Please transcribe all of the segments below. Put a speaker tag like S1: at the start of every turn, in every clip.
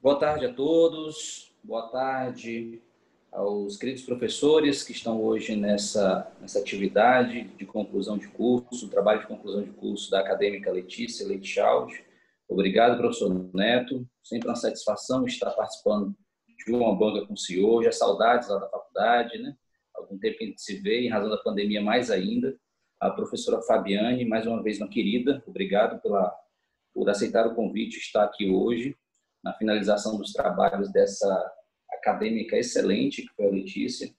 S1: Boa tarde a todos, boa tarde aos queridos professores que estão hoje nessa atividade de conclusão de curso, trabalho de conclusão de curso da acadêmica Letícia Leite Chaus. Obrigado, professor Neto. Sempre uma satisfação estar participando de uma banca com o senhor. Já saudades lá da faculdade, né? Algum tempo que a gente se vê, em razão da pandemia mais ainda. A professora Fabiane, mais uma vez uma querida, obrigado por aceitar o convite, estar aqui hoje, na finalização dos trabalhos dessa acadêmica excelente, que foi a Letícia,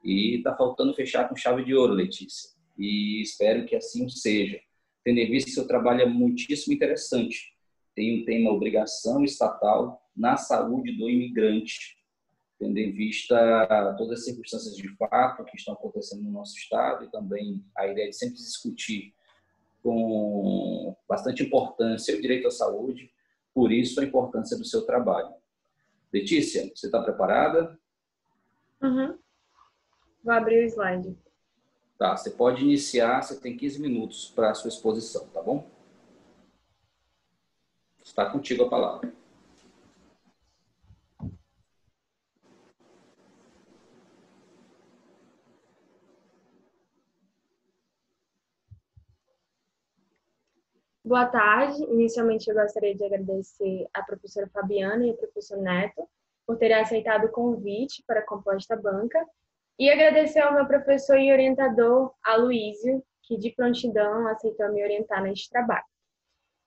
S1: e está faltando fechar com chave de ouro, Letícia, e espero que assim seja, tendo em vista que seu trabalho é muitíssimo interessante. Tem um tema obrigação estatal na saúde do imigrante, tendo em vista todas as circunstâncias de fato que estão acontecendo no nosso estado e também a ideia de sempre discutir com bastante importância o direito à saúde, por isso a importância do seu trabalho. Letícia, você está preparada?
S2: Uhum. Vou abrir o slide.
S1: Tá, você pode iniciar, você tem 15 minutos para a sua exposição, tá bom? Está contigo a palavra.
S2: Boa tarde. Inicialmente, eu gostaria de agradecer à professora Fabiana e ao professor Neto por terem aceitado o convite para compor esta banca e agradecer ao meu professor e orientador, Aloísio, que de prontidão aceitou me orientar neste trabalho.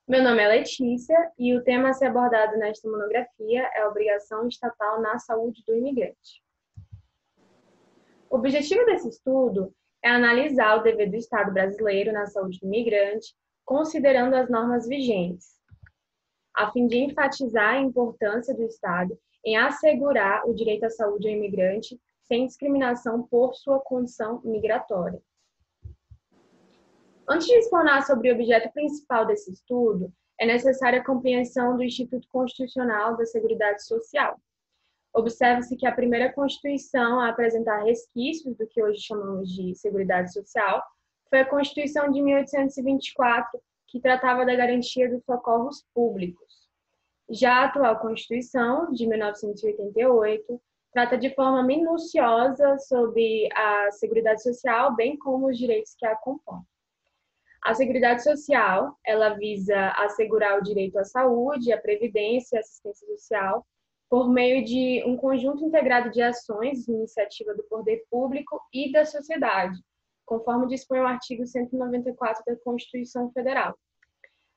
S2: Meu nome é Letícia e o tema a ser abordado nesta monografia é a obrigação estatal na saúde do imigrante. O objetivo desse estudo é analisar o dever do Estado brasileiro na saúde do imigrante, considerando as normas vigentes, a fim de enfatizar a importância do Estado em assegurar o direito à saúde ao imigrante sem discriminação por sua condição migratória. Antes de explanar sobre o objeto principal desse estudo, é necessária a compreensão do Instituto Constitucional da Seguridade Social. Observa-se que a primeira Constituição a apresentar resquícios do que hoje chamamos de Seguridade Social foi a Constituição de 1824, que tratava da garantia dos socorros públicos. Já a atual Constituição, de 1988, trata de forma minuciosa sobre a Seguridade Social, bem como os direitos que a compõem. A Seguridade Social, ela visa assegurar o direito à saúde, à previdência e à assistência social por meio de um conjunto integrado de ações de iniciativa do poder público e da sociedade, conforme dispõe o artigo 194 da Constituição Federal.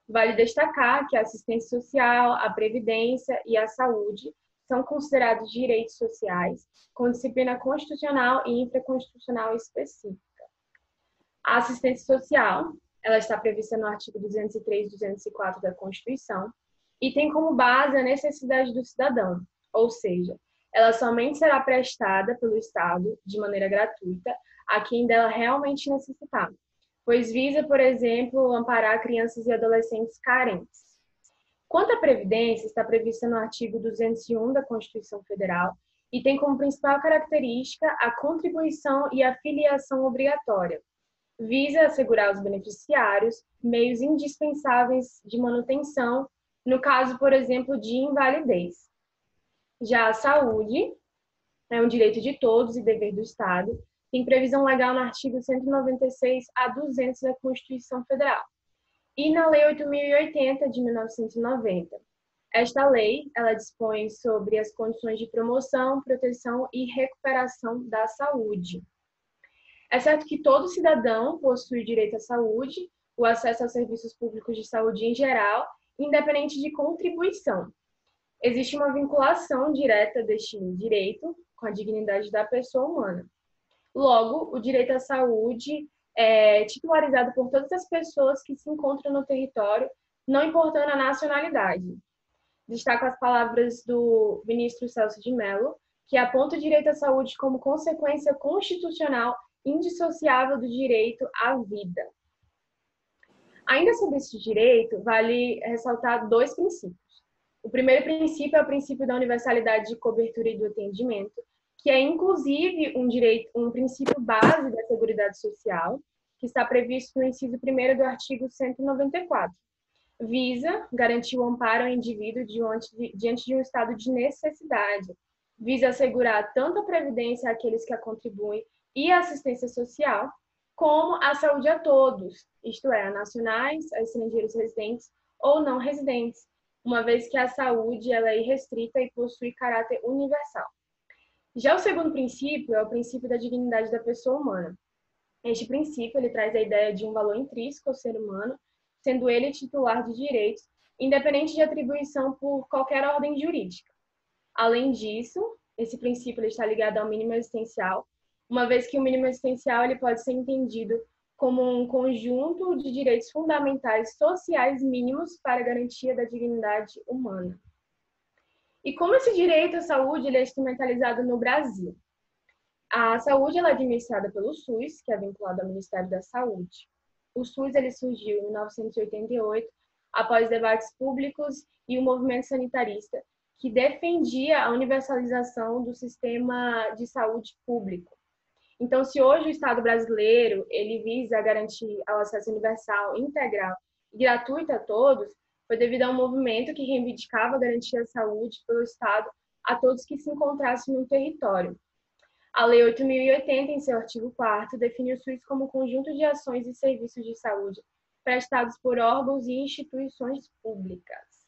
S2: Vale destacar que a assistência social, a previdência e a saúde são considerados direitos sociais com disciplina constitucional e infraconstitucional específica. A assistência social, ela está prevista no artigo 203 e 204 da Constituição e tem como base a necessidade do cidadão, ou seja, ela somente será prestada pelo Estado de maneira gratuita a quem dela realmente necessitar, pois visa, por exemplo, amparar crianças e adolescentes carentes. Quanto à Previdência, está prevista no artigo 201 da Constituição Federal e tem como principal característica a contribuição e a filiação obrigatória. Visa assegurar aos beneficiários meios indispensáveis de manutenção, no caso, por exemplo, de invalidez. Já a saúde é um direito de todos e dever do Estado, tem previsão legal no artigo 196 a 200 da Constituição Federal e na Lei 8.080 de 1990. Esta lei, ela dispõe sobre as condições de promoção, proteção e recuperação da saúde. É certo que todo cidadão possui direito à saúde, o acesso aos serviços públicos de saúde em geral, independente de contribuição. Existe uma vinculação direta deste direito com a dignidade da pessoa humana. Logo, o direito à saúde é titularizado por todas as pessoas que se encontram no território, não importando a nacionalidade. Destaco as palavras do ministro Celso de Mello, que aponta o direito à saúde como consequência constitucional indissociável do direito à vida. Ainda sobre esse direito, vale ressaltar dois princípios. O primeiro princípio é o princípio da universalidade de cobertura e do atendimento, que é inclusive um princípio base da Seguridade Social, que está previsto no inciso 1º do artigo 194. visa garantir o amparo ao indivíduo diante de um estado de necessidade, visa assegurar tanto a previdência àqueles que a contribuem e a assistência social, como a saúde a todos, isto é, a nacionais, a estrangeiros residentes ou não residentes, uma vez que a saúde ela é irrestrita e possui caráter universal. Já o segundo princípio é o princípio da dignidade da pessoa humana. Este princípio ele traz a ideia de um valor intrínseco ao ser humano, sendo ele titular de direitos, independente de atribuição por qualquer ordem jurídica. Além disso, esse princípio ele está ligado ao mínimo existencial, uma vez que o mínimo existencial ele pode ser entendido como um conjunto de direitos fundamentais sociais mínimos para a garantia da dignidade humana. E como esse direito à saúde ele é instrumentalizado no Brasil? A saúde ela é administrada pelo SUS, que é vinculado ao Ministério da Saúde. O SUS ele surgiu em 1988, após debates públicos e o movimento sanitarista, que defendia a universalização do sistema de saúde público. Então, se hoje o Estado brasileiro ele visa garantir o acesso universal, integral e gratuito a todos, foi devido a um movimento que reivindicava a garantia da saúde pelo Estado a todos que se encontrassem no território. A Lei 8.080, em seu artigo 4º, define o SUS como um conjunto de ações e serviços de saúde prestados por órgãos e instituições públicas.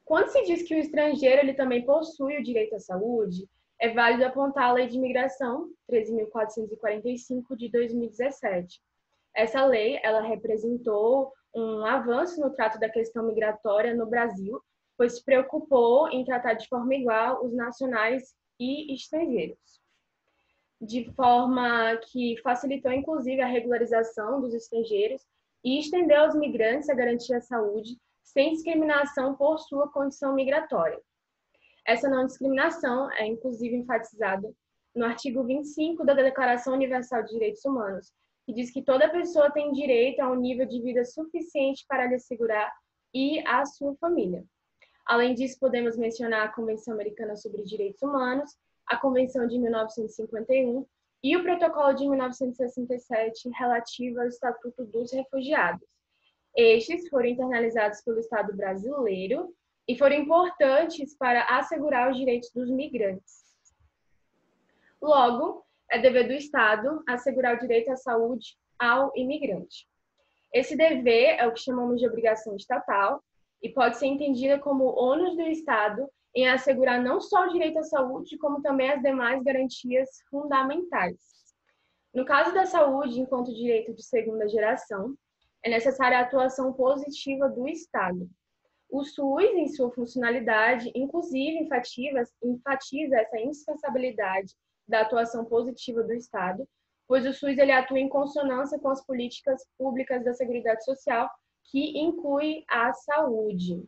S2: Quando se diz que o estrangeiro ele também possui o direito à saúde, é válido apontar a Lei de Imigração 13.445 de 2017. Essa lei ela representou um avanço no trato da questão migratória no Brasil, pois se preocupou em tratar de forma igual os nacionais e estrangeiros, de forma que facilitou, inclusive, a regularização dos estrangeiros e estendeu aos migrantes a garantia à saúde sem discriminação por sua condição migratória. Essa não discriminação é, inclusive, enfatizada no artigo 25 da Declaração Universal de Direitos Humanos, que diz que toda pessoa tem direito a um nível de vida suficiente para lhe assegurar e a sua família. Além disso, podemos mencionar a Convenção Americana sobre Direitos Humanos, a Convenção de 1951 e o Protocolo de 1967 relativo ao Estatuto dos Refugiados. Estes foram internalizados pelo Estado brasileiro e foram importantes para assegurar os direitos dos migrantes. Logo, é dever do Estado assegurar o direito à saúde ao imigrante. Esse dever é o que chamamos de obrigação estatal e pode ser entendida como ônus do Estado em assegurar não só o direito à saúde, como também as demais garantias fundamentais. No caso da saúde, enquanto direito de segunda geração, é necessária a atuação positiva do Estado. O SUS, em sua funcionalidade, inclusive enfatiza essa indispensabilidade da atuação positiva do Estado, pois o SUS ele atua em consonância com as políticas públicas da Seguridade Social, que inclui a saúde.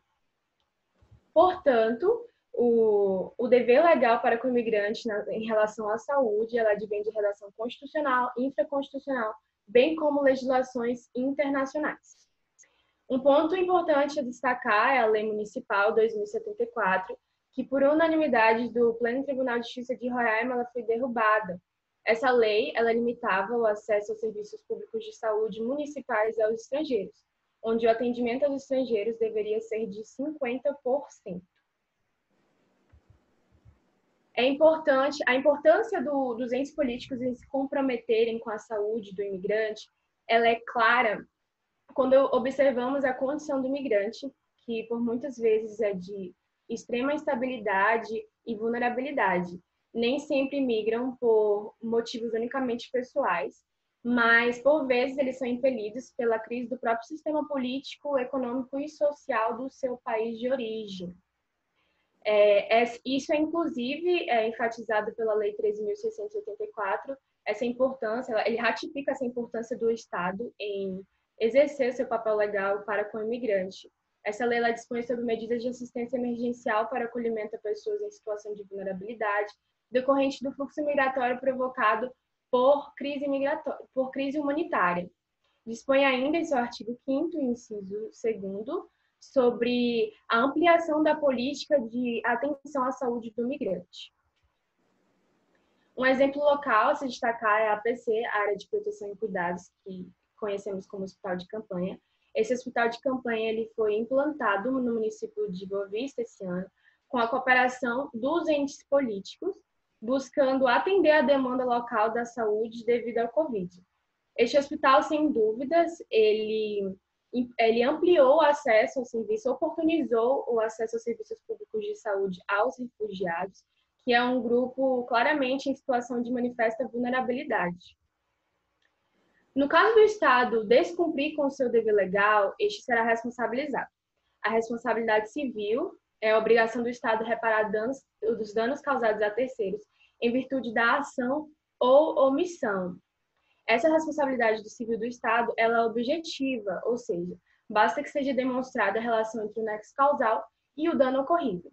S2: Portanto, o dever legal para com o imigrante em relação à saúde, ela advém de redação constitucional, infraconstitucional, bem como legislações internacionais. Um ponto importante a destacar é a Lei Municipal 2074, que por unanimidade do Pleno Tribunal de Justiça de Roraima ela foi derrubada. Essa lei ela limitava o acesso aos serviços públicos de saúde municipais aos estrangeiros, onde o atendimento aos estrangeiros deveria ser de 50%. A importância dos entes políticos em se comprometerem com a saúde do imigrante, ela é clara quando observamos a condição do imigrante, que por muitas vezes é de extrema instabilidade e vulnerabilidade. Nem sempre migram por motivos unicamente pessoais, mas por vezes eles são impelidos pela crise do próprio sistema político, econômico e social do seu país de origem. Isso é, inclusive, enfatizado pela Lei 13.684, essa importância, ele ratifica essa importância do Estado em exercer seu papel legal para com o imigrante. Essa lei ela dispõe sobre medidas de assistência emergencial para acolhimento a pessoas em situação de vulnerabilidade, decorrente do fluxo migratório provocado por crise humanitária. Dispõe ainda, em seu artigo 5º, inciso 2º, sobre a ampliação da política de atenção à saúde do migrante. Um exemplo local a se destacar é a APC, a Área de Proteção e Cuidados, que conhecemos como Hospital de Campanha, Esse hospital de campanha ele foi implantado no município de Boa Vista esse ano, com a cooperação dos entes políticos, buscando atender a demanda local da saúde devido ao Covid. Este hospital, sem dúvidas, ele ampliou o acesso ao serviço, oportunizou o acesso aos serviços públicos de saúde aos refugiados, que é um grupo claramente em situação de manifesta vulnerabilidade. No caso do Estado descumprir com o seu dever legal, este será responsabilizado. A responsabilidade civil é a obrigação do Estado reparar os danos causados a terceiros em virtude da ação ou omissão. Essa responsabilidade do civil do Estado ela é objetiva, ou seja, basta que seja demonstrada a relação entre o nexo causal e o dano ocorrido.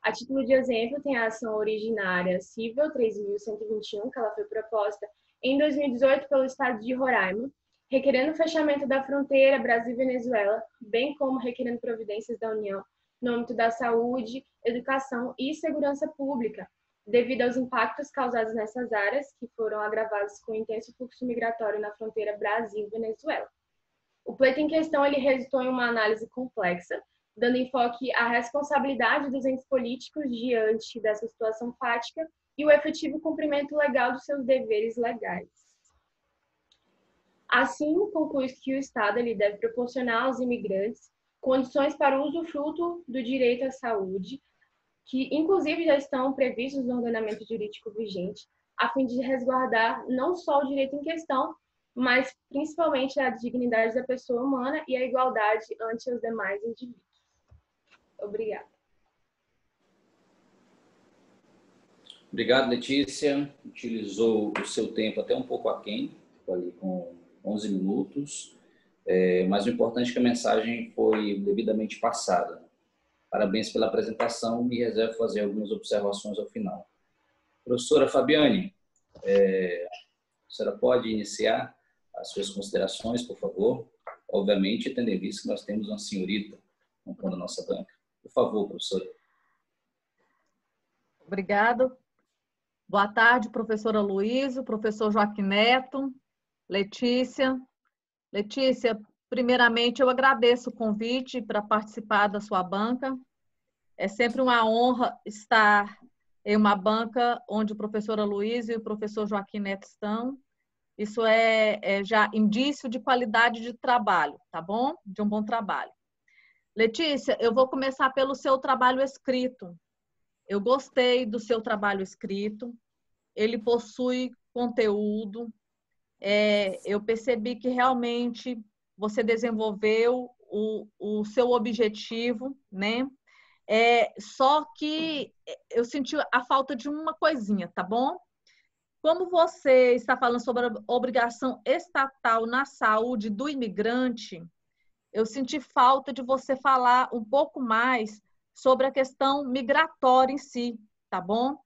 S2: A título de exemplo, tem a ação originária civil 3.121, que ela foi proposta em 2018 pelo Estado de Roraima, requerendo o fechamento da fronteira Brasil-Venezuela, bem como requerendo providências da União no âmbito da saúde, educação e segurança pública, devido aos impactos causados nessas áreas, que foram agravados com o intenso fluxo migratório na fronteira Brasil-Venezuela. O pleito em questão ele resultou em uma análise complexa, dando enfoque à responsabilidade dos entes políticos diante dessa situação fática e o efetivo cumprimento legal dos seus deveres legais. Assim, conclui que o Estado ele deve proporcionar aos imigrantes condições para o usufruto do direito à saúde, que inclusive já estão previstos no ordenamento jurídico vigente, a fim de resguardar não só o direito em questão, mas principalmente a dignidade da pessoa humana e a igualdade ante os demais indivíduos. Obrigada.
S1: Obrigado, Letícia. Utilizou o seu tempo até um pouco aquém, ficou ali com 11 minutos, mas o importante é que a mensagem foi devidamente passada. Parabéns pela apresentação, me reservo fazer algumas observações ao final. Professora Fabiane, a senhora pode iniciar as suas considerações, por favor? Obviamente, tendo em vista que nós temos uma senhorita compondo a nossa banca. Por favor, professora.
S3: Obrigada. Boa tarde, professora Luísa, professor Joaquim Neto, Letícia. Letícia, primeiramente, eu agradeço o convite para participar da sua banca. É sempre uma honra estar em uma banca onde a professora Luísa e o professor Joaquim Neto estão. Isso é já indício de qualidade de trabalho, tá bom? De um bom trabalho. Letícia, eu vou começar pelo seu trabalho escrito. Eu gostei do seu trabalho escrito. Ele possui conteúdo. Eu percebi que realmente você desenvolveu o seu objetivo, né? Só que eu senti a falta de uma coisinha, tá bom? Como você está falando sobre a obrigação estatal na saúde do imigrante, eu senti falta de você falar um pouco mais sobre a questão migratória em si, tá bom?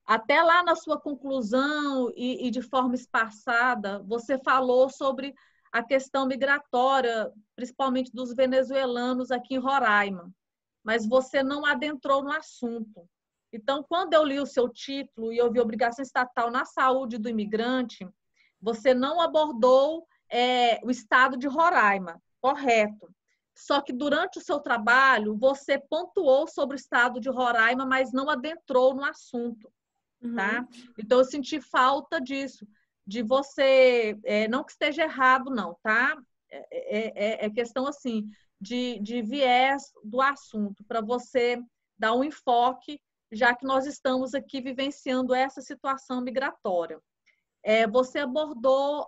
S3: Até lá na sua conclusão e de forma espaçada, você falou sobre a questão migratória, principalmente dos venezuelanos aqui em Roraima, mas você não adentrou no assunto. Então, quando eu li o seu título e eu vi obrigação estatal na saúde do imigrante, você não abordou o estado de Roraima, correto. Só que durante o seu trabalho, você pontuou sobre o estado de Roraima, mas não adentrou no assunto. Tá? Então, eu senti falta disso, de você, não que esteja errado, não, tá? É questão, assim, de viés do assunto, para você dar um enfoque, já que nós estamos aqui vivenciando essa situação migratória. Você abordou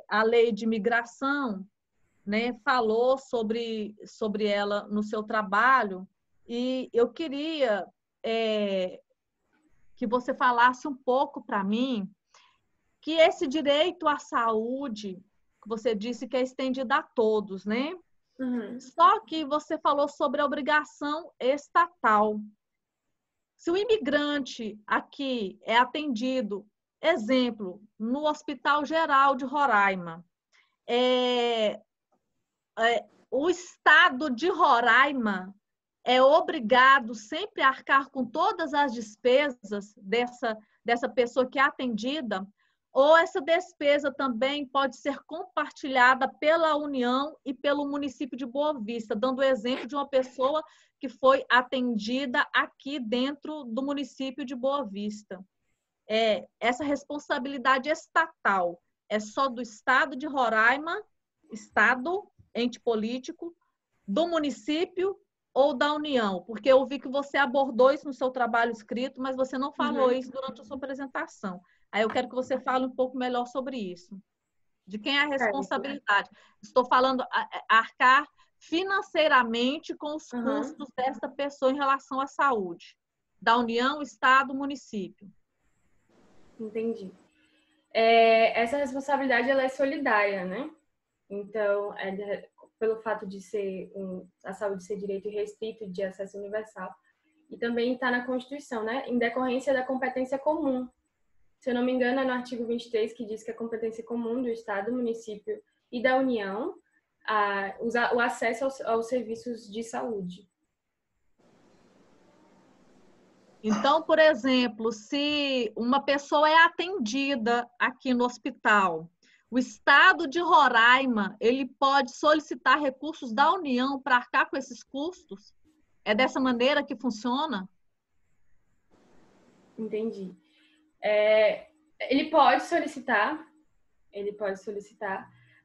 S3: a lei de migração, né? Falou sobre ela no seu trabalho, e eu queria que você falasse um pouco para mim que esse direito à saúde, que você disse que é estendido a todos, né? Só que você falou sobre a obrigação estatal. Se o imigrante aqui é atendido, exemplo, no Hospital Geral de Roraima, o estado de Roraima é obrigado sempre a arcar com todas as despesas dessa pessoa que é atendida, ou essa despesa também pode ser compartilhada pela União e pelo município de Boa Vista, dando o exemplo de uma pessoa que foi atendida aqui dentro do município de Boa Vista. Essa responsabilidade estatal é só do Estado de Roraima, Estado, ente político, do município ou da União? Porque eu vi que você abordou isso no seu trabalho escrito, mas você não falou isso durante a sua apresentação. Aí eu quero que você fale um pouco melhor sobre isso. De quem é a responsabilidade? Estou falando arcar financeiramente com os custos dessa pessoa em relação à saúde. Da União, Estado, município.
S2: Entendi. Essa responsabilidade ela é solidária, né? Então, pelo fato de ser a saúde ser direito restrito de acesso universal. E também está na Constituição, né? Em decorrência da competência comum. Se eu não me engano, é no artigo 23 que diz que a competência comum do Estado, município e da União o acesso aos serviços de saúde.
S3: Então, por exemplo, se uma pessoa é atendida aqui no hospital, o Estado de Roraima, ele pode solicitar recursos da União para arcar com esses custos? É dessa maneira que funciona?
S2: Entendi. Ele pode solicitar,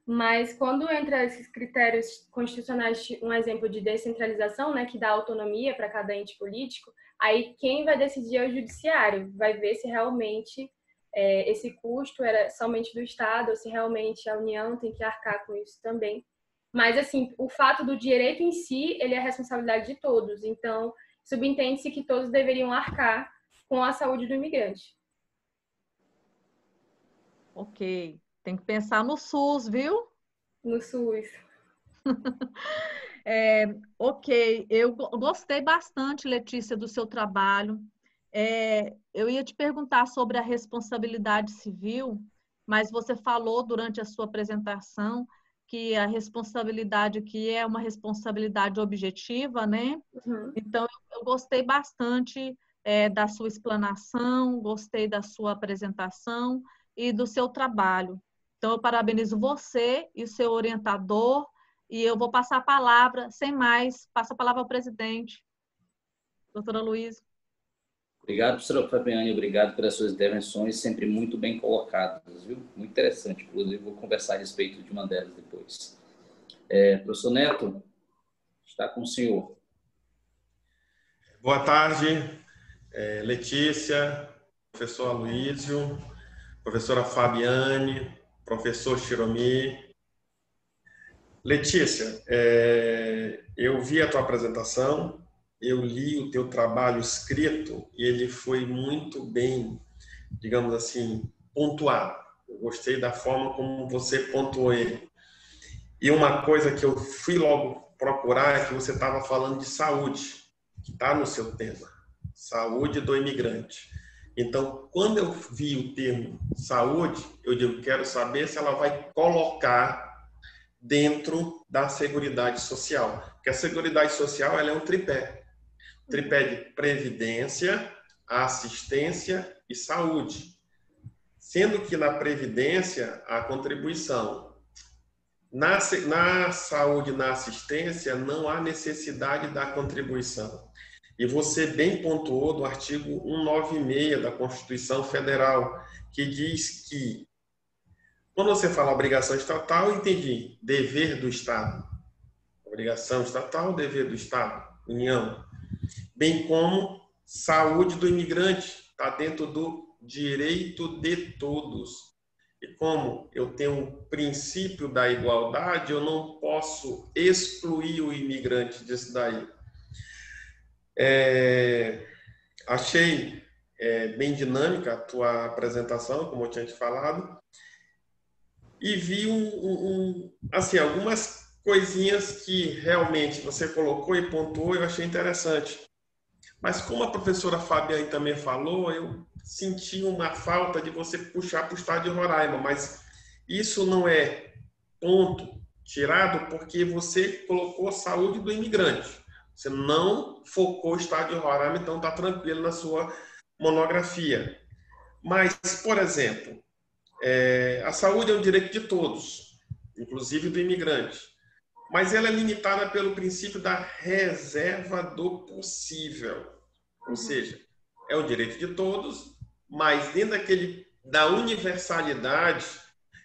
S2: mas quando entra esses critérios constitucionais, um exemplo de descentralização, né, que dá autonomia para cada ente político, aí quem vai decidir é o judiciário, vai ver se realmente esse custo era somente do Estado ou se realmente a União tem que arcar com isso também. Mas, assim, o fato do direito em si, ele é a responsabilidade de todos. Então, subentende-se que todos deveriam arcar com a saúde do imigrante.
S3: Ok. Tem que pensar no SUS, viu?
S2: No SUS.
S3: Ok. Eu gostei bastante, Letícia, do seu trabalho. Eu ia te perguntar sobre a responsabilidade civil, mas você falou durante a sua apresentação que a responsabilidade aqui é uma responsabilidade objetiva, né? Então, eu gostei bastante da sua explanação, gostei da sua apresentação e do seu trabalho. Então, eu parabenizo você e o seu orientador e eu vou passar a palavra, sem mais, passa a palavra ao presidente. Doutora Luísa.
S1: Obrigado, professora Fabiane, obrigado pelas suas intervenções, sempre muito bem colocadas, viu? Muito interessante, inclusive vou conversar a respeito de uma delas depois. Professor Neto, está com o senhor.
S4: Boa tarde, Letícia, professor Aloísio, professora Fabiane, professor Chiromi. Letícia, eu vi a tua apresentação, eu li o teu trabalho escrito e ele foi muito bem, digamos assim, pontuado. Eu gostei da forma como você pontuou ele. E uma coisa que eu fui logo procurar é que você estava falando de saúde, que está no seu tema, saúde do imigrante. Então, quando eu vi o termo saúde, eu digo, quero saber se ela vai colocar dentro da Seguridade Social. Porque a Seguridade Social ela é um tripé. Tripé de previdência, assistência e saúde. Sendo que na previdência, a contribuição. Na saúde e na assistência, não há necessidade da contribuição. E você bem pontuou do artigo 196 da Constituição Federal, que diz que, quando você fala obrigação estatal, eu entendi, dever do Estado. Obrigação estatal, dever do Estado, União. Bem como saúde do imigrante, está dentro do direito de todos. E como eu tenho um princípio da igualdade, eu não posso excluir o imigrante disso daí. Achei bem dinâmica a tua apresentação, como eu tinha te falado, e vi assim, algumas coisinhas que realmente você colocou e pontuou, eu achei interessante. Mas como a professora Fabiane também falou, eu senti uma falta de você puxar para o estado de Roraima, mas isso não é ponto tirado porque você colocou saúde do imigrante. Você não focou o estado de Roraima, então está tranquilo na sua monografia. Mas, por exemplo, A saúde é um direito de todos, inclusive do imigrante, mas ela é limitada pelo princípio da reserva do possível, ou seja, é o direito de todos, mas dentro da universalidade,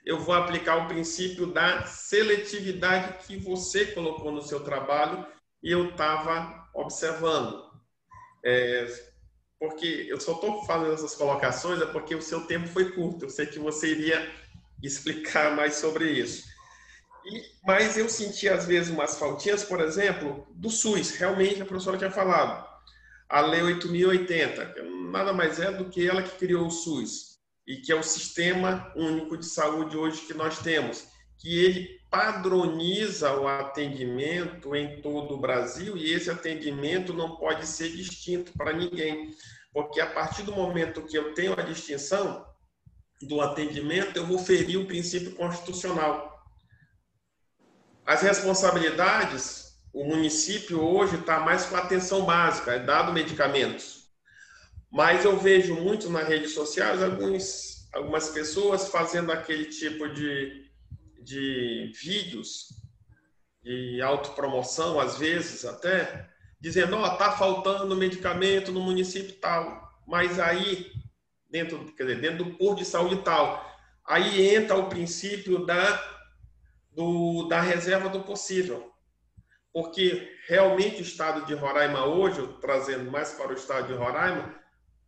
S4: eu vou aplicar o princípio da seletividade que você colocou no seu trabalho e eu estava observando. Porque eu só estou fazendo essas colocações porque o seu tempo foi curto. Eu sei que você iria explicar mais sobre isso. Mas eu senti, às vezes, umas faltinhas, por exemplo, do SUS. Realmente, a professora tinha falado. A Lei 8.080, que nada mais é do que ela que criou o SUS. E que é o Sistema Único de Saúde hoje que nós temos. Que ele padroniza o atendimento em todo o Brasil e esse atendimento não pode ser distinto para ninguém, porque a partir do momento que eu tenho a distinção do atendimento, eu vou ferir o princípio constitucional. As responsabilidades, o município hoje está mais com atenção básica, é dado medicamentos, mas eu vejo muito nas redes sociais algumas pessoas fazendo aquele tipo de vídeos de autopromoção, às vezes até, dizendo, tá faltando medicamento no município tal, mas aí, dentro do posto de saúde tal, aí entra o princípio da reserva do possível, porque realmente o estado de Roraima hoje, trazendo mais para o estado de Roraima,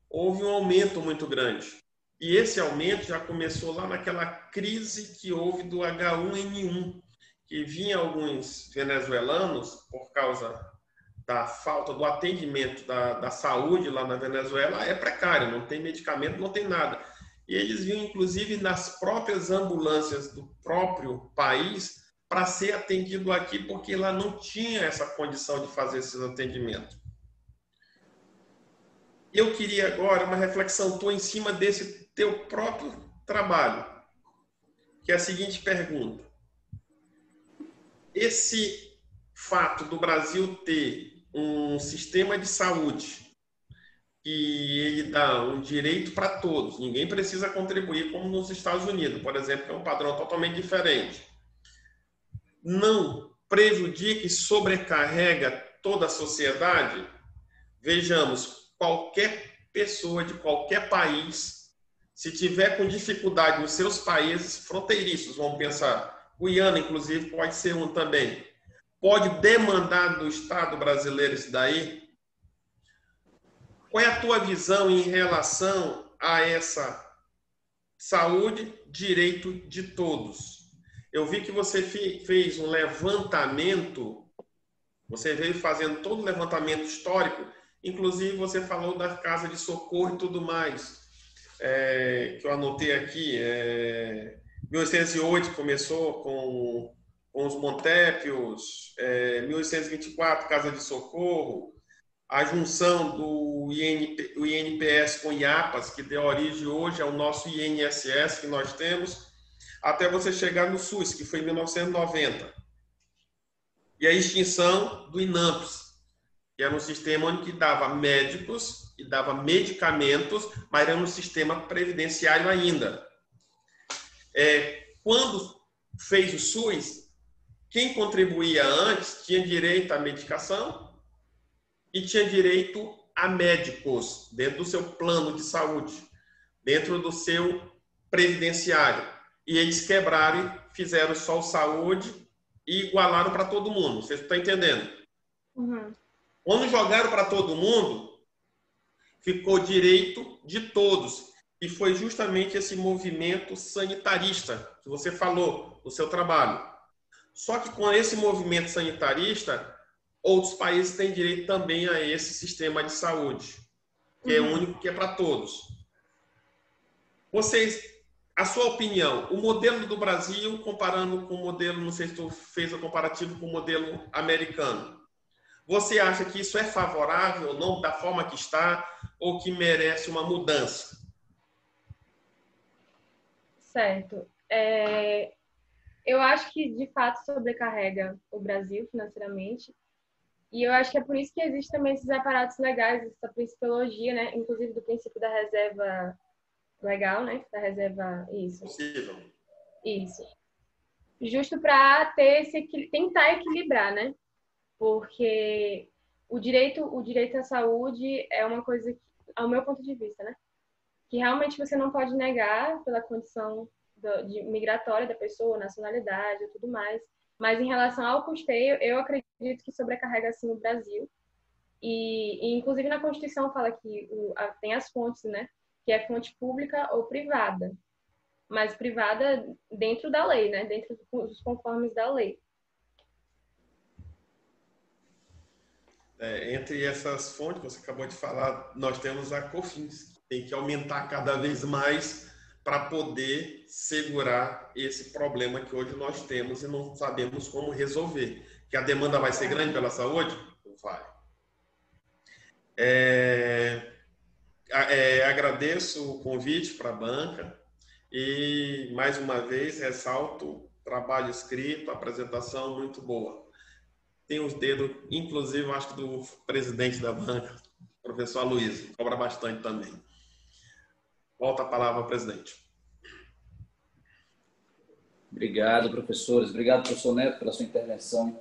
S4: houve um aumento muito grande. E esse aumento já começou lá naquela crise que houve do H1N1, que vinha alguns venezuelanos, por causa da falta do atendimento da saúde lá na Venezuela, é precário, não tem medicamento, não tem nada. E eles vinham, inclusive, nas próprias ambulâncias do próprio país para ser atendido aqui, porque lá não tinha essa condição de fazer esses atendimentos. Eu queria agora uma reflexão tua em cima desse teu próprio trabalho, que é a seguinte pergunta. Esse fato do Brasil ter um sistema de saúde que ele dá um direito para todos, ninguém precisa contribuir como nos Estados Unidos, por exemplo, que é um padrão totalmente diferente, não prejudica e sobrecarrega toda a sociedade? Vejamos, qualquer pessoa de qualquer país, se tiver com dificuldade nos seus países fronteiriços, vamos pensar, Guiana, inclusive, pode ser um também, pode demandar do Estado brasileiro isso daí? Qual é a tua visão em relação a essa saúde, direito de todos? Eu vi que você fez um levantamento, você veio fazendo todo o levantamento histórico, inclusive você falou da casa de socorro e tudo mais, que eu anotei aqui. 1808 começou com os Montépios, 1824 casa de socorro, a junção do INPS com o IAPAS, que deu origem hoje ao nosso INSS que nós temos, até você chegar no SUS, que foi em 1990. E a extinção do INAMPS, que era um sistema onde dava médicos e dava medicamentos, mas era um sistema previdenciário ainda. Quando fez o SUS, quem contribuía antes tinha direito à medicação e tinha direito a médicos dentro do seu plano de saúde, dentro do seu previdenciário. E eles quebraram e fizeram só o saúde e igualaram para todo mundo. Vocês estão entendendo?
S2: Uhum.
S4: Quando jogaram para todo mundo, ficou direito de todos. E foi justamente esse movimento sanitarista que você falou no seu trabalho. Só que com esse movimento sanitarista, outros países têm direito também a esse sistema de saúde, que é único, que é para todos. Vocês, a sua opinião, o modelo do Brasil comparando com o modelo, não sei se tu fez o comparativo com o modelo americano, você acha que isso é favorável ou não, da forma que está, ou que merece uma mudança?
S2: Certo. Eu acho que, de fato, sobrecarrega o Brasil financeiramente. E eu acho que é por isso que existem também esses aparatos legais, essa principiologia, né? Inclusive do princípio da reserva legal, né? Da reserva, isso.
S4: Possível.
S2: Isso. Justo para ter tentar equilibrar, né? Porque o direito à saúde é uma coisa, ao meu ponto de vista, né? Que realmente você não pode negar pela condição migratória da pessoa, nacionalidade e tudo mais. Mas em relação ao custeio, eu acredito que sobrecarrega assim o Brasil. E inclusive na Constituição fala que tem as fontes, né? Que é fonte pública ou privada. Mas privada dentro da lei, né? Dentro dos conformes da lei.
S4: Entre essas fontes que você acabou de falar, nós temos a COFINS, que tem que aumentar cada vez mais para poder segurar esse problema que hoje nós temos e não sabemos como resolver. Que a demanda vai ser grande pela saúde? Vai. Agradeço o convite para a banca e, mais uma vez, ressalto o trabalho escrito, a apresentação muito boa. Tem os dedos, inclusive, acho que do presidente da banca, professor Aloysio, cobra bastante também. Volta a palavra, presidente.
S1: Obrigado, professores. Obrigado, professor Neto, pela sua intervenção.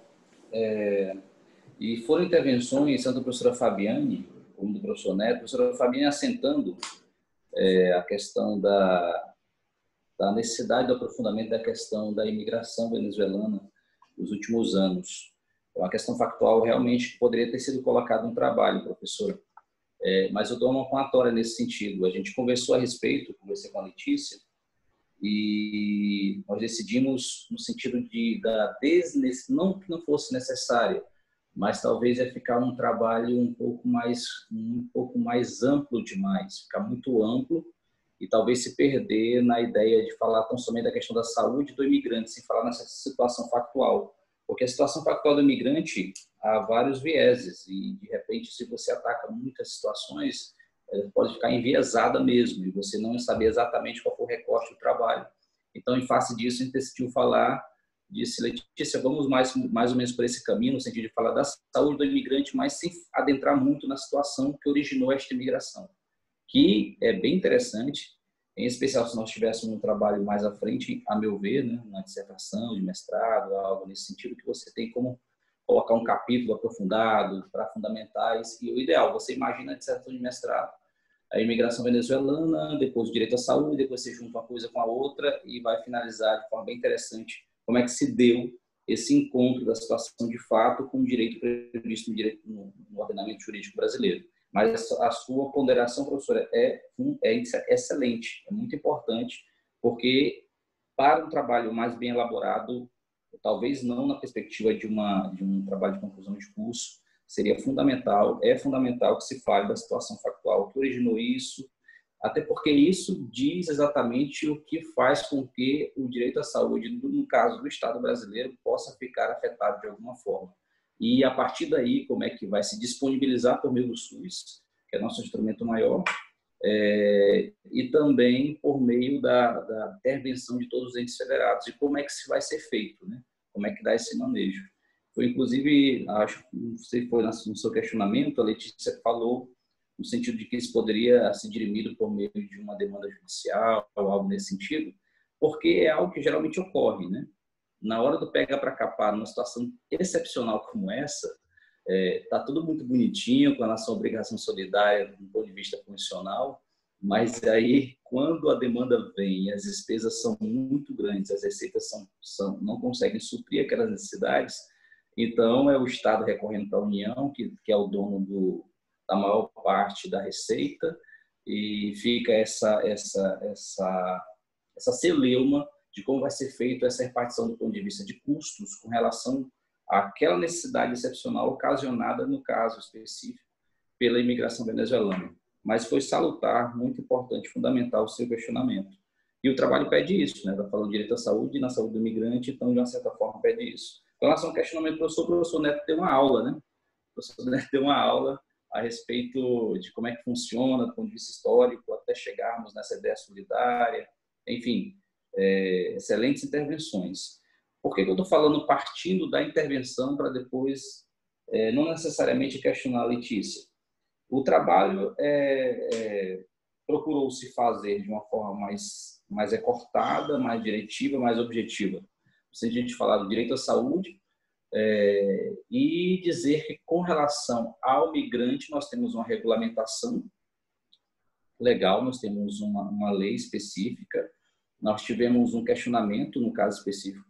S1: E foram intervenções, tanto da professora Fabiane como do professor Neto. A professora Fabiane assentando a questão da necessidade do aprofundamento da questão da imigração venezuelana nos últimos anos. É uma questão factual realmente que poderia ter sido colocado no trabalho, professora. Mas eu dou uma palmatória nesse sentido. A gente conversou a respeito, conversei com a Letícia, e nós decidimos no sentido não que não fosse necessário, mas talvez ia ficar um trabalho um pouco mais amplo demais, ficar muito amplo e talvez se perder na ideia de falar tão somente da questão da saúde do imigrante, sem falar nessa situação factual. Porque a situação factual do imigrante há vários vieses e, de repente, se você ataca muitas situações, pode ficar enviesada mesmo e você não saber exatamente qual foi o recorte do trabalho. Então, em face disso, a gente decidiu falar, disse, Letícia, vamos mais ou menos por esse caminho, no sentido de falar da saúde do imigrante, mas sem adentrar muito na situação que originou esta imigração, que é bem interessante, em especial se nós tivéssemos um trabalho mais à frente, a meu ver, né, na dissertação de mestrado, algo nesse sentido, que você tem como colocar um capítulo aprofundado para fundamentais, e o ideal, você imagina a dissertação de mestrado, a imigração venezuelana, depois o direito à saúde, depois você junta uma coisa com a outra e vai finalizar de forma bem interessante como é que se deu esse encontro da situação de fato com o direito previsto no ordenamento jurídico brasileiro. Mas a sua ponderação, professora, é excelente, é muito importante, porque para um trabalho mais bem elaborado, talvez não na perspectiva de um trabalho de conclusão de curso, seria fundamental, é fundamental que se fale da situação factual que originou isso, até porque isso diz exatamente o que faz com que o direito à saúde, no caso do Estado brasileiro, possa ficar afetado de alguma forma. E, a partir daí, como é que vai se disponibilizar por meio do SUS, que é nosso instrumento maior, e também por meio da intervenção de todos os entes federados. E como é que se vai ser feito, né? Como é que dá esse manejo. Foi, inclusive, acho que não sei se foi no seu questionamento, a Letícia falou no sentido de que isso poderia ser dirimido por meio de uma demanda judicial ou algo nesse sentido, porque é algo que geralmente ocorre, né? Na hora do pega para capar, numa situação excepcional como essa, tá tudo muito bonitinho com a nossa obrigação solidária do ponto de vista funcional, mas aí quando a demanda vem e as despesas são muito grandes, as receitas não conseguem suprir aquelas necessidades, então é o Estado recorrendo para a União, que é o dono da maior parte da receita, e fica essa celeuma de como vai ser feita essa repartição do ponto de vista de custos com relação àquela necessidade excepcional ocasionada, no caso específico, pela imigração venezuelana. Mas foi salutar, muito importante, fundamental o seu questionamento. E o trabalho pede isso, né? Está falando de direito à saúde e na saúde do imigrante, então, de uma certa forma, pede isso. Com relação ao questionamento do professor, o professor Neto deu uma aula, né? O professor Neto deu uma aula a respeito de como é que funciona, do ponto de vista histórico, até chegarmos nessa ideia solidária, enfim, excelentes intervenções. Por que eu estou falando partindo da intervenção para depois, não necessariamente questionar a Letícia? O trabalho procurou-se fazer de uma forma mais recortada, mais diretiva, mais objetiva. Se a gente falar do direito à saúde, e dizer que, com relação ao migrante, nós temos uma regulamentação legal, nós temos uma lei específica, nós tivemos um questionamento, no caso específico,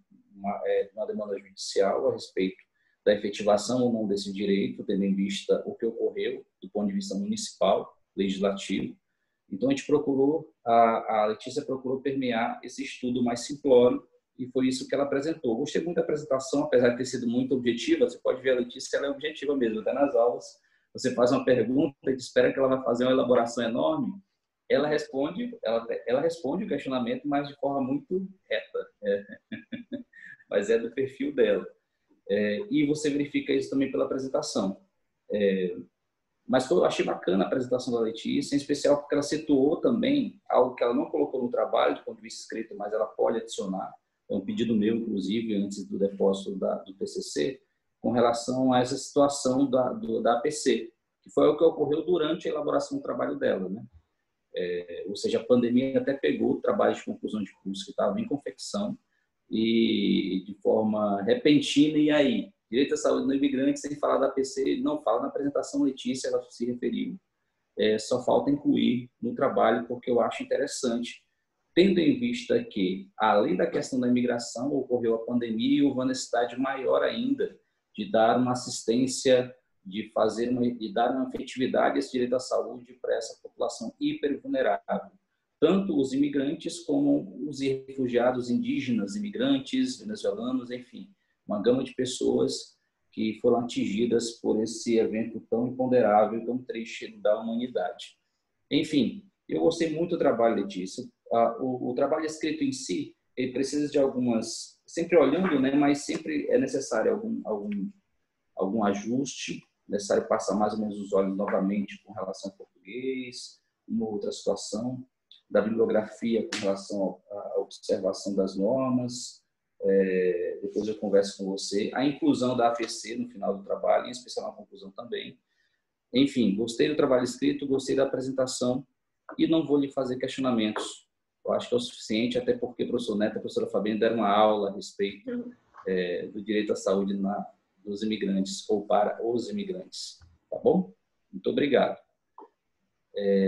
S1: uma demanda judicial a respeito da efetivação ou não desse direito, tendo em vista o que ocorreu do ponto de vista municipal, legislativo. Então, a gente procurou, a Letícia procurou permear esse estudo mais simplório, e foi isso que ela apresentou. Gostei muito da apresentação, apesar de ter sido muito objetiva. Você pode ver a Letícia, ela é objetiva mesmo, até nas aulas. Você faz uma pergunta e espera que ela vai fazer uma elaboração enorme. Ela responde o questionamento, mas de forma muito reta. Mas é do perfil dela. E você verifica isso também pela apresentação. Mas eu achei bacana a apresentação da Letícia, em especial porque ela situou também algo que ela não colocou no trabalho, do ponto de vista escrito, mas ela pode adicionar. É um pedido meu, inclusive, antes do depósito do TCC, com relação a essa situação da APC, que foi o que ocorreu durante a elaboração do trabalho dela, né? Ou seja, a pandemia até pegou o trabalho de conclusão de curso que estava em confecção e de forma repentina, e aí? Direito à saúde do imigrante, sem falar da APC, não fala na apresentação, Letícia, ela se referiu. Só falta incluir no trabalho, porque eu acho interessante, tendo em vista que, além da questão da imigração, ocorreu a pandemia e houve uma necessidade maior ainda de dar uma assistência, de dar uma efetividade a esse direito à saúde para essa população hipervulnerável. Tanto os imigrantes como os refugiados indígenas, imigrantes, venezuelanos, enfim, uma gama de pessoas que foram atingidas por esse evento tão imponderável e tão triste da humanidade. Enfim, eu gostei muito do trabalho, Letícia. O trabalho escrito em si, ele precisa de algumas, sempre olhando, né, mas sempre é necessário algum ajuste, necessário passar mais ou menos os olhos novamente com relação ao português, uma outra situação, da bibliografia com relação à observação das normas. Depois eu converso com você. A inclusão da APC no final do trabalho, em especial na conclusão também. Enfim, gostei do trabalho escrito, gostei da apresentação e não vou lhe fazer questionamentos. Eu acho que é o suficiente, até porque o professor Neto e a professora Fabiana deram uma aula a respeito do direito à saúde dos imigrantes ou para os imigrantes. Tá bom? Muito obrigado.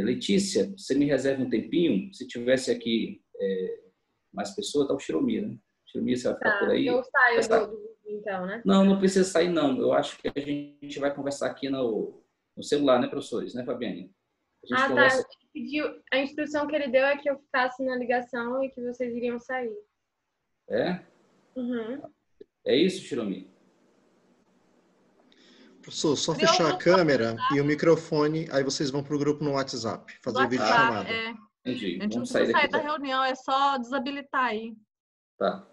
S1: Letícia, você me reserva um tempinho? Se tivesse aqui mais pessoas, tá o Chiromir, né? Chiromir, você vai ficar por aí?
S2: Eu saio do então, né?
S1: Não precisa sair, não. Eu acho que a gente vai conversar aqui no celular, né, professores? Né, Fabiane? A gente conversa...
S2: Tá. A instrução que ele deu é que eu ficasse na ligação e que vocês iriam sair.
S1: Uhum. É isso, Chiromir?
S5: Professor, só fechar a câmera e o microfone, aí vocês vão para o grupo no WhatsApp, fazer vídeo chamada.
S1: Entendi.
S3: A gente
S1: Vamos
S3: não precisa sair da
S1: daqui.
S3: reunião, é só desabilitar aí.
S1: Tá.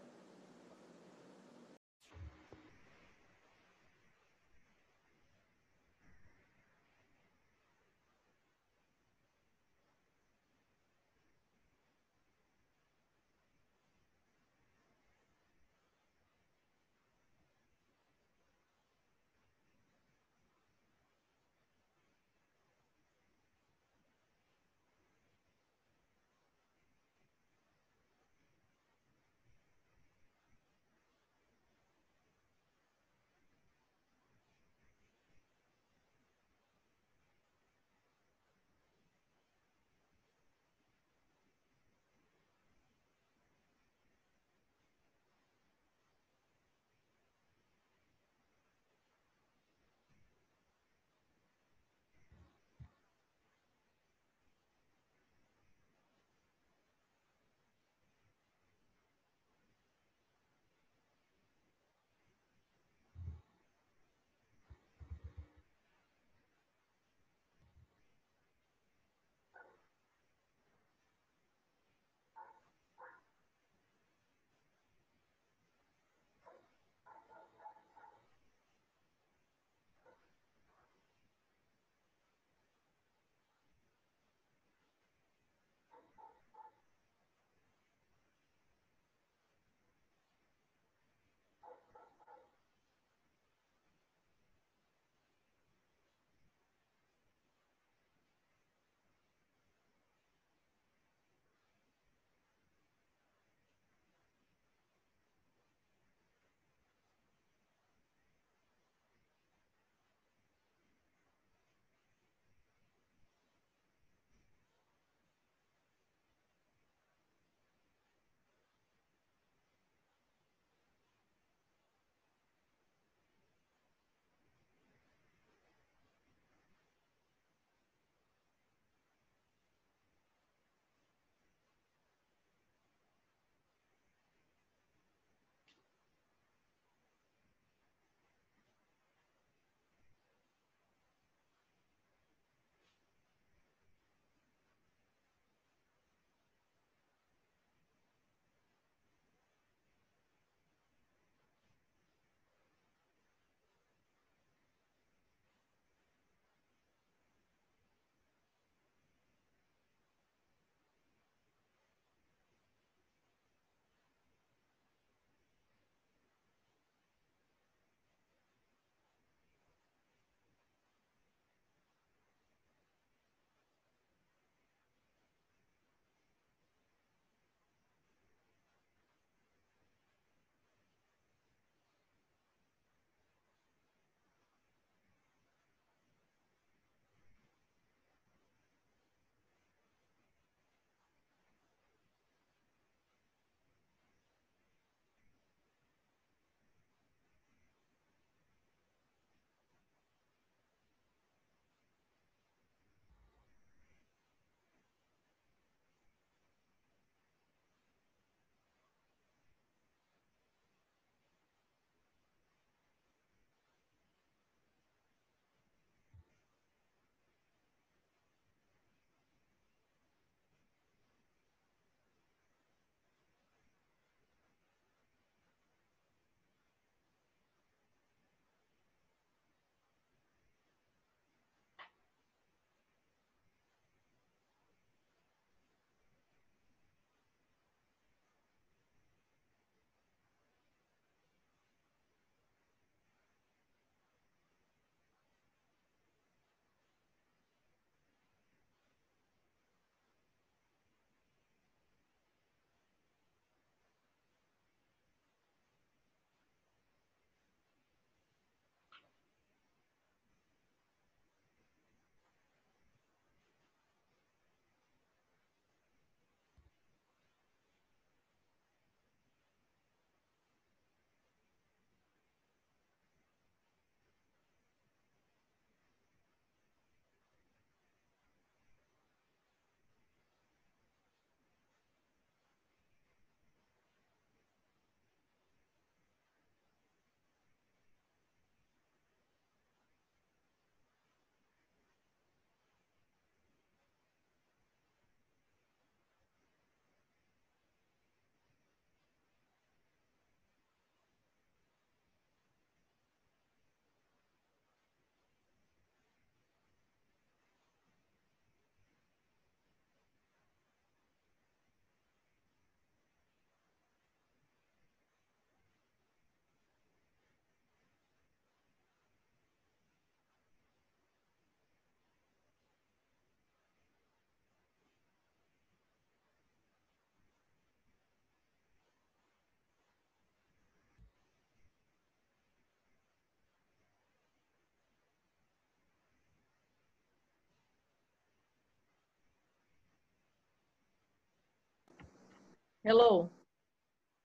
S3: Hello.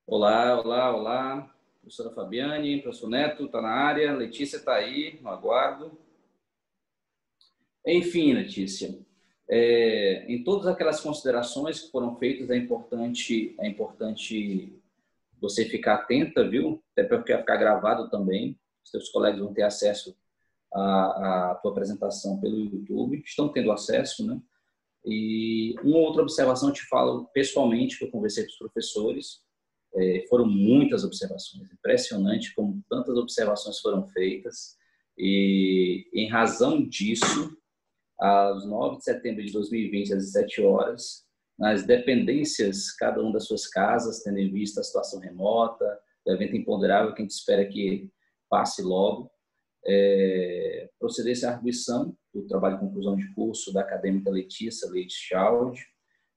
S1: Olá, olá, olá. Professora Fabiane, professor Neto está na área, Letícia está aí, no aguardo. Enfim, Letícia, em todas aquelas considerações que foram feitas, é importante você ficar atenta, viu? Até porque vai ficar gravado também. Os seus colegas vão ter acesso à tua apresentação pelo YouTube, estão tendo acesso, né? E uma outra observação eu te falo pessoalmente, que eu conversei com os professores, foram muitas observações, impressionante como tantas observações foram feitas, e em razão disso, às 9 de setembro de 2020, às 17 horas, nas dependências, cada uma das suas casas, tendo em vista a situação remota, o evento imponderável que a gente espera que passe logo, proceder-se à arguição do trabalho de conclusão de curso da acadêmica Letícia Leite Schaud,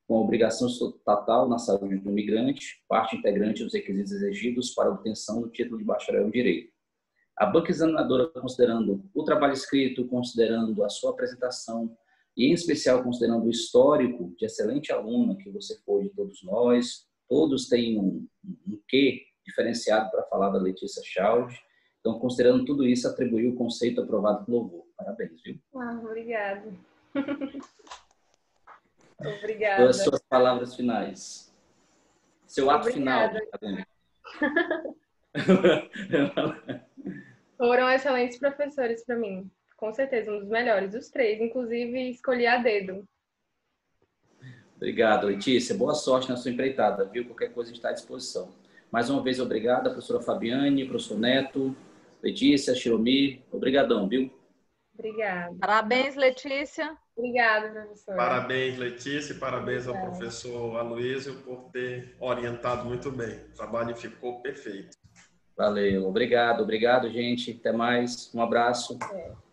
S1: com obrigação estatal na saúde do imigrante, parte integrante dos requisitos exigidos para a obtenção do título de bacharel em Direito. A banca examinadora, considerando o trabalho escrito, considerando a sua apresentação e, em especial, considerando o histórico de excelente aluna que você foi de todos nós, todos têm um quê diferenciado para falar da Letícia Schaud. Então, considerando tudo isso, atribuiu o conceito aprovado com louvor. Parabéns, viu?
S2: Obrigada. Obrigada.
S1: As suas palavras finais. Seu ato final.
S2: Foram excelentes professores para mim. Com certeza, um dos melhores, os três. Inclusive, escolhi a dedo.
S1: Obrigado, Letícia. Boa sorte na sua empreitada, viu? Qualquer coisa a gente está à disposição. Mais uma vez, obrigada, professora Fabiane, professor Neto, Letícia, Xiromi. Obrigadão, viu?
S2: Obrigada.
S3: Parabéns, Letícia.
S2: Obrigada, professora.
S4: Parabéns, Letícia, e parabéns ao professor Aloysio por ter orientado muito bem. O trabalho ficou perfeito.
S1: Valeu, obrigado, gente. Até mais. Um abraço.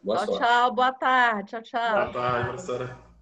S1: Boa sorte.
S3: Tchau, boa tarde. Tchau, tchau.
S4: Boa tarde, professora.